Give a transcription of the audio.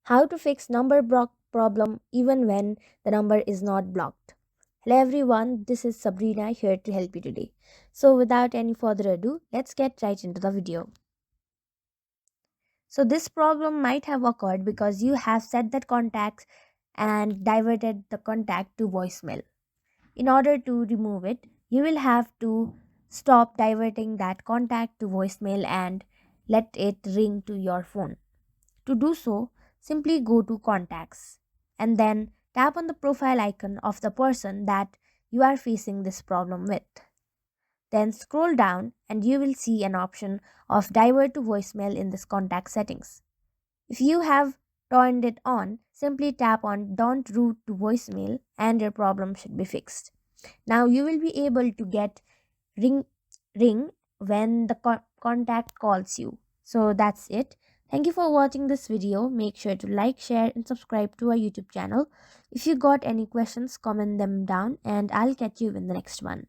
How to fix number block problem even when the number is not blocked. Hello everyone, this is Sabrina here to help you today. So without any further ado, let's get right into the video. So this problem might have occurred because you have set that contact and diverted the contact to voicemail. In order to remove it, you will have to stop diverting that contact to voicemail and let it ring to your phone. To do so, simply go to Contacts and then tap on the profile icon of the person that you are facing this problem with. Then scroll down and you will see an option of Divert to Voicemail in this contact settings. If you have turned it on, simply tap on Don't Route to Voicemail and your problem should be fixed. Now you will be able to get ring ring when the contact calls you. So that's it. Thank you for watching this video. Make sure to like, share and subscribe to our YouTube channel. If you got any questions, comment them down and I'll catch you in the next one.